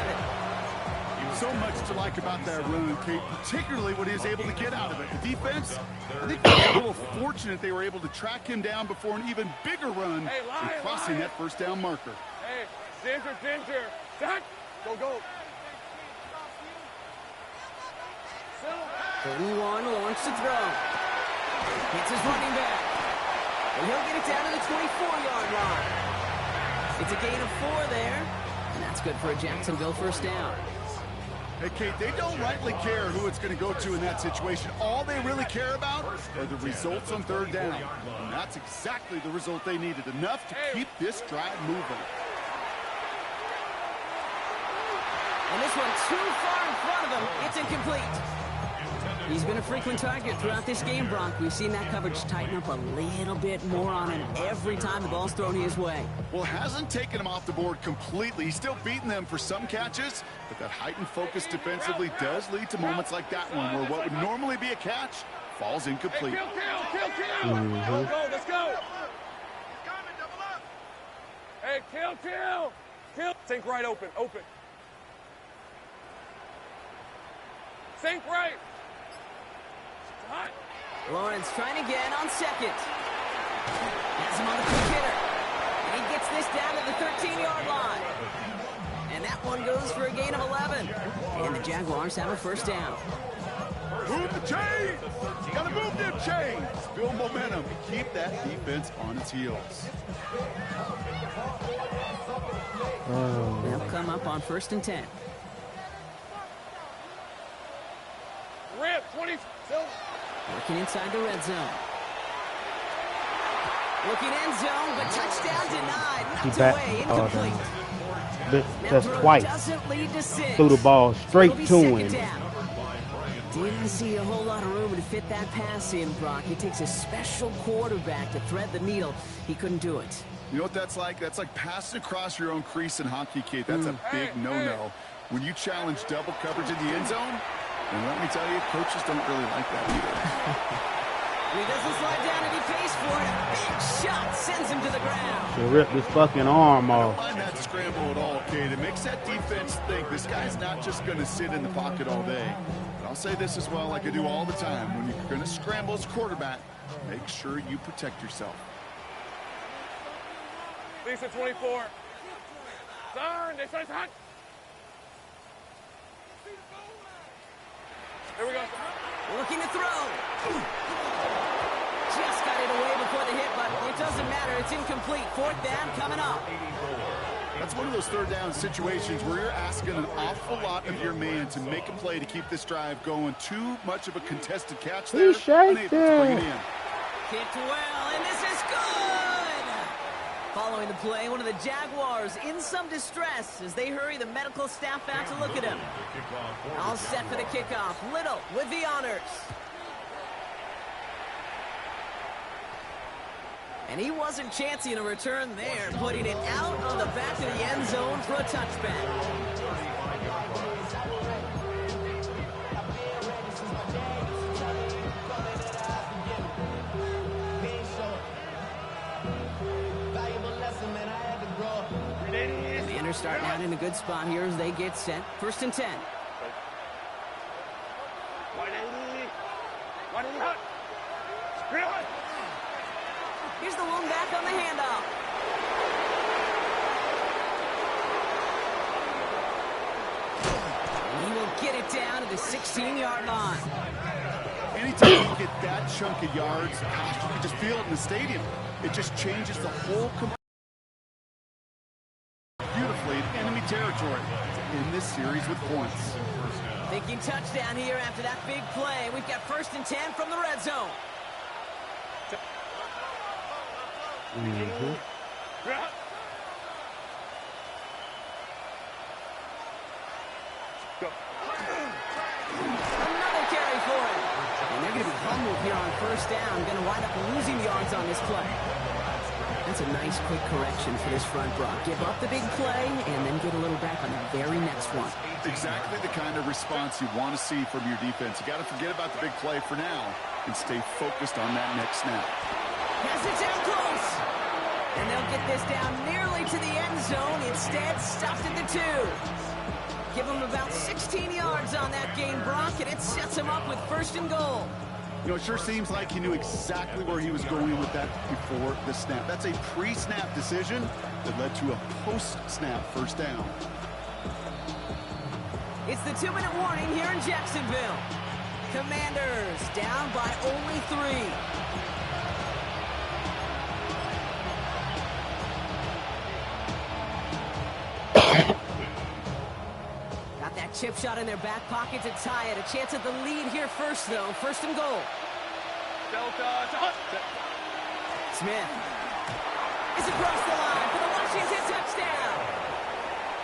D: So much to like about that run, Kate, particularly what he was able to get out of it. The defense, I think they were a little fortunate they were able to track him down before an even bigger run and crossing that first down marker.
F: Hey, Ginger. Shot. Go.
B: 31, Lawrence to throw. Gets his running back. And he'll get it down to the 24-yard line. It's a gain of 4 there. And that's good for a Jacksonville first down.
D: Hey, Kate, they don't rightly care who it's going to go to in that situation. All they really care about are the results on 3rd down. And that's exactly the result they needed, enough to keep this drive moving.
B: And this one too far in front of him. It's incomplete. He's been a frequent target throughout this game, Bronk. We've seen that coverage tighten up a little bit more on him every time the ball's thrown his way.
D: Well, hasn't taken him off the board completely. He's still beating them for some catches, but that heightened focus defensively does lead to moments like that one where what would normally be a catch falls incomplete.
F: Kill. Go, let's go. Hey, kill. Sink right, open. Sink right. Hot.
B: Lawrence trying again on second. Has him on the quick hitter. And he gets this down to the 13-yard line. And that one goes for a gain of 11. And the Jaguars have a first down.
D: Move the chains! Gotta move them chains! Build momentum. Keep that defense on its heels.
B: They'll come up on 1st and 10.
F: Rip, 20.
B: Working inside the red zone. Looking end zone, but touchdown denied. Knocked away, incomplete.
C: That's twice.
B: Doesn't lead to 6.
C: Threw the ball straight to him.
B: Didn't see a whole lot of room to fit that pass in, Brock. It takes a special quarterback to thread the needle. He couldn't do it.
D: You know what that's like? That's like passing across your own crease in hockey, Kate. That's a big no-no. When you challenge double coverage in the end zone, and let me tell you, coaches don't really like that either.
B: He doesn't slide down and he pays for it. A big shot sends him to the ground.
C: He ripped his fucking arm
D: I
C: off.
D: don't mind that scramble at all, Kate. It makes that defense think this guy's not just going to sit in the pocket all day. But I'll say this as well, like I do all the time. When you're going to scramble as a quarterback, make sure you protect yourself.
F: Lisa, 24. Turn, they try to hunt. Here we go.
B: Looking to throw. Just got it away before the hit, but it doesn't matter. It's incomplete. 4th down coming up.
D: That's one of those 3rd down situations where you're asking an awful lot of your man to make a play to keep this drive going. Too much of a contested catch there.
C: He shaked
D: Unable to bring it
C: it.
D: in.
B: Kicked well, and this is good! Following the play, one of the Jaguars in some distress as they hurry the medical staff out to look at him. All set for the kickoff. Little with the honors. And he wasn't chancing a return there, putting it out on the back of the end zone for a touchback. Commanders starting out in a good spot here as they get set. 1st and 10.
F: 180. 180. Screw it.
B: Here's the one back on the handoff. And he will get it down to the 16-yard line.
D: Anytime you get that chunk of yards, gosh, you can just feel it in the stadium. It just changes the whole beautifully in enemy territory to end this series with points.
B: Thinking touchdown here after that big play. We've got 1st and 10 from the red zone. Another carry for him. And they're going to be humbled here on 1st down. Going to wind up losing yards on this play. That's a nice quick correction for this front, Brock. Give up the big play and then get a little back on the very next one.
D: Exactly the kind of response you want to see from your defense. You got to forget about the big play for now and stay focused on that next snap.
B: Has it down close. And they'll get this down nearly to the end zone. Instead, stopped at the 2. Give them about 16 yards on that gain, Brock, and it sets them up with 1st and goal.
D: You know, it sure seems like he knew exactly where he was going with that before the snap. That's a pre-snap decision that led to a post-snap 1st down.
B: It's the 2-minute warning here in Jacksonville. Commanders down by only 3. Got that chip shot in their back pocket to tie it. A chance at the lead here first, though. 1st and goal. Smith is across the line for the Washington touchdown.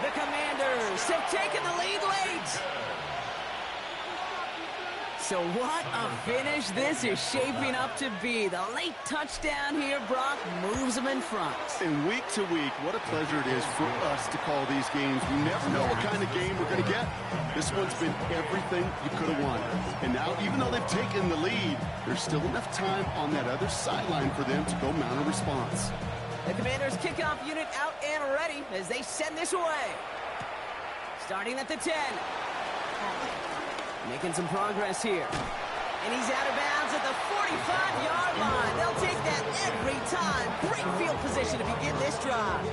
B: The Commanders have taken the lead late. So what a finish this is shaping up to be. The late touchdown here, Brock, moves them in front.
D: And week to week, what a pleasure it is for us to call these games. We never know what kind of game we're going to get. This one's been everything you could have wanted. And now, even though they've taken the lead, there's still enough time on that other sideline for them to go mount a response.
B: The Commanders' kickoff unit out and ready as they send this away. Starting at the 10. Making some progress here. And he's out of bounds at the 45-yard line. They'll take that every time. Great field position to begin this drive.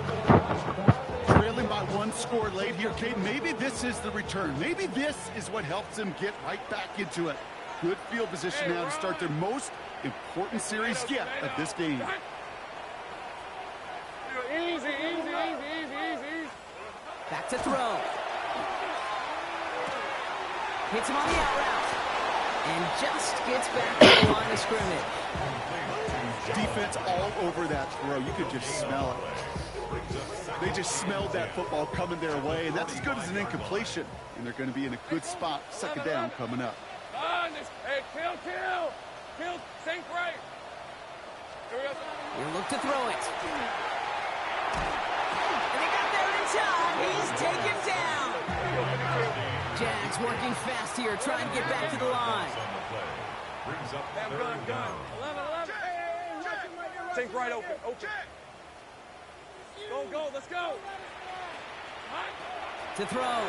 D: Trailing by one score late here, Cade. Maybe this is the return. Maybe this is what helps them get right back into it. Good field position now to start their most important series yet of this game.
F: Easy, easy, easy, easy, easy.
B: Back to throw. Hits him on the out route. And just gets back to the line of scrimmage.
D: Defense all over that throw. You could just smell it. They just smelled that football coming their way, and that's as good as an incompletion. And they're going to be in a good spot, second down coming up.
F: Hey, kill. Sink right. Here we go.
B: He'll look to throw it. And he got there in time. He's taken down. Jags working fast here, trying to get back to the line.
F: Gun. 11. Sink right open. Go, let's go.
B: To throw. And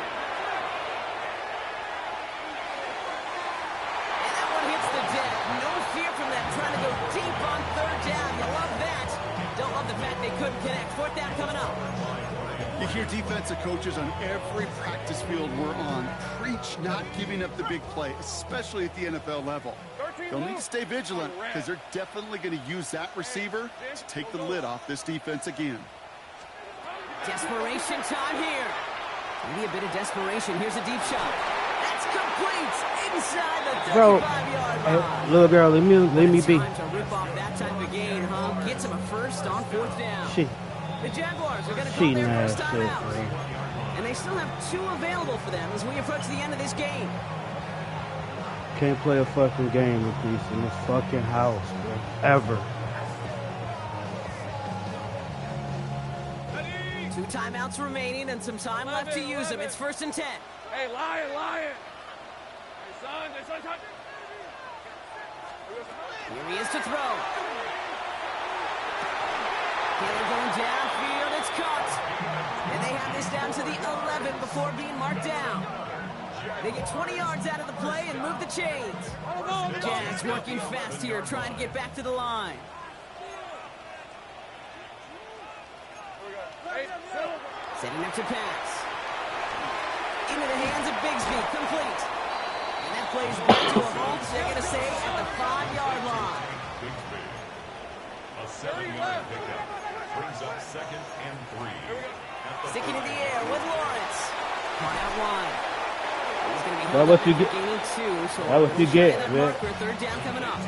B: that one hits the deck. No fear from them, trying to go deep on third down. You love that. Don't love the fact they couldn't connect. Fourth down coming up.
D: You hear defensive coaches on every practice field we're on preach not giving up the big play, especially at the NFL level. They'll need to stay vigilant because they're definitely going to use that receiver to take the lid off this defense again.
B: Desperation time here. Maybe a bit of desperation. Here's a deep shot. That's complete inside the 35-yard line.
C: Hey, little girl, let me be.
B: Time to rip off that type of gain, huh? Gets him a first on fourth down. The Jaguars are going to call their first timeout. And they still have 2 available for them as we approach the end of this game.
C: Can't play a fucking game with these in this fucking house, bro. Ever.
B: 2 timeouts remaining and some time left to use them. It's 1st and 10.
F: Hey, Lion. Hey, son.
B: Here he is to throw. Taylor going downfield. It's caught. And they have this down to the 11 before being marked down. They get 20 yards out of the play and move the chains. Jags working fast here, trying to get back to the line. Setting up to pass. Into the hands of Bigsby, complete. And that plays back to a halt, they're going to say, at the 5-yard line.
E: A 7-yard pickup brings up 2nd and 3.
B: Sticking in the air with Lawrence. Caught out wide. He's going to be
C: That's what you get.
B: gaining 2, so
C: That's what you get, man.
B: Third down coming up.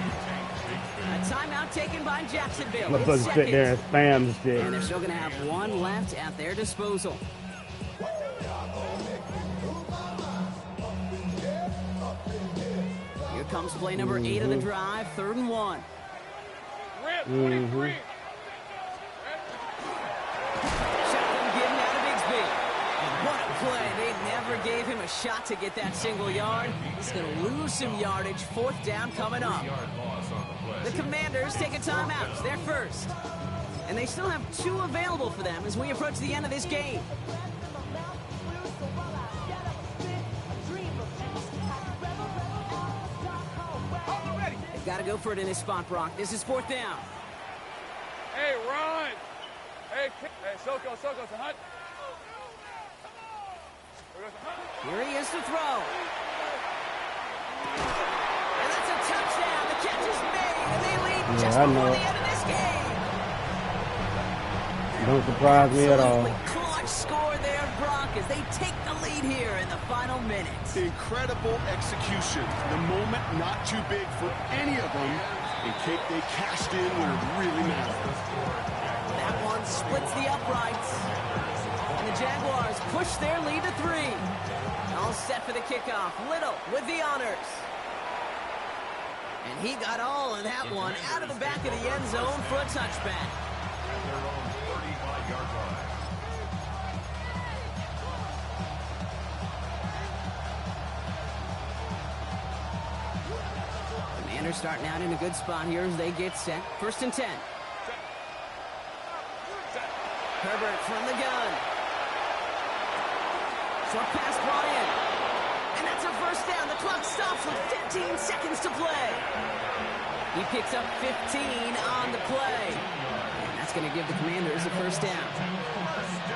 B: A timeout taken by Jacksonville.
C: Motherfuckers sit there and spam the shit.
B: And they're still going to have 1 left at their disposal. Here comes play number 8 of the drive, 3rd and 1.
F: Rip, 23.
B: Shotgun given out of Bigsby. And what a play. They never gave him a shot to get that single yard. He's going to lose some yardage. 4th down coming up. The Commanders take a timeout. They're first. And they still have 2 available for them as we approach the end of this game. They've got to go for it in this spot, Brock. This is 4th down.
F: Hey, run. Hey, Soko, Hunt.
B: Here he is to throw. And that's a touchdown. The catch is made, and they lead just before the end of this game.
C: Don't surprise me at all.
B: Absolutely clutch score there, Brock, as they take the lead here in the final minutes.
D: Incredible execution. The moment not too big for any of them. And they cashed in where it really mattered.
B: That one splits the uprights. And the Jaguars push their lead to 3. All set for the kickoff. Little with the honors. And he got all of that one out of the back of the end zone for a touchback.
E: Their own 35-yard line.
B: Commanders starting out in a good spot here as they get set. 1st and 10. Herbert from the gun. Short pass brought in. And that's a first down. The clock stops with 15 seconds to play. He picks up 15 on the play. And that's going to give the Commanders a first down.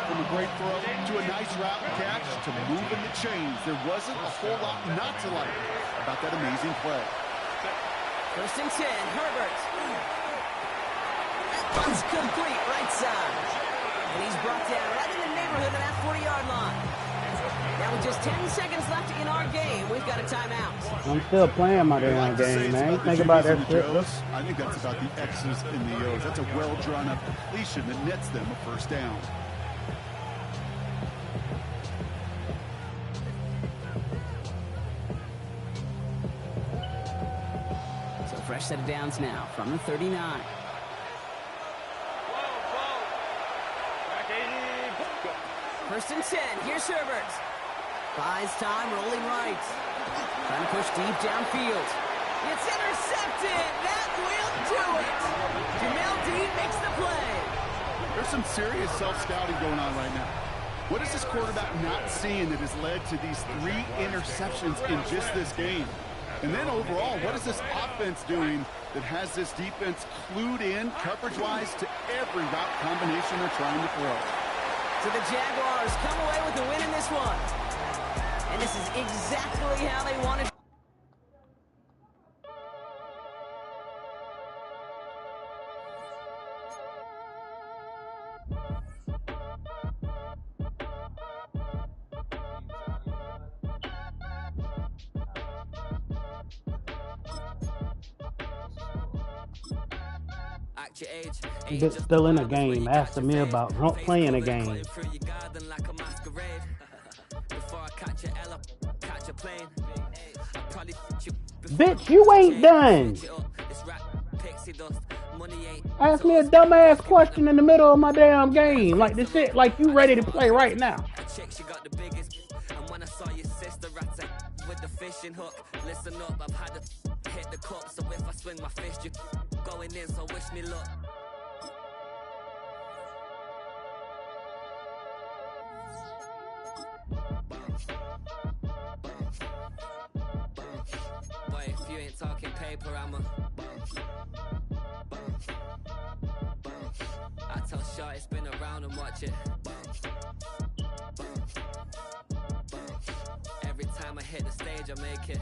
D: From a great throw to a nice route and catch to moving the chains. There wasn't a whole lot not to like about that amazing play.
B: First and 10, Herbert. That one's complete, right side. And he's brought down right in the neighborhood of that 40-yard line. Now with just 10 seconds left in our game, we've got a timeout.
C: I'm still playing my damn game, man. Think about that shit.
D: I think that's about the X's and the O's. That's a well-drawn-up completion that nets them a first down.
B: So fresh set of downs now from the 39. First and 10, here's Herbert. Buys time, rolling right. Trying to push deep downfield. It's intercepted. That will do it. Jamel Dean makes the play.
D: There's some serious self-scouting going on right now. What is this quarterback not seeing that has led to these 3 interceptions in just this game? And then overall, what is this offense doing that has this defense clued in coverage-wise to every route combination they're trying to throw?
B: So the Jaguars come away with the win in this one. And this is exactly how they wanted.
C: Bitch still in a game, asking me about playing a game. Bitch, you ain't done. Ask me a dumbass question in the middle of my damn game. Like this shit, like you ready to play right now.
A: With the fishing hook, listen up, I've had to hit the cup, so if I swing my fist, you going in, so wish me luck. Boy, if you ain't talking paper, I'm a I tell Shorty spin around and watch it. Every time I hit the stage, I make it.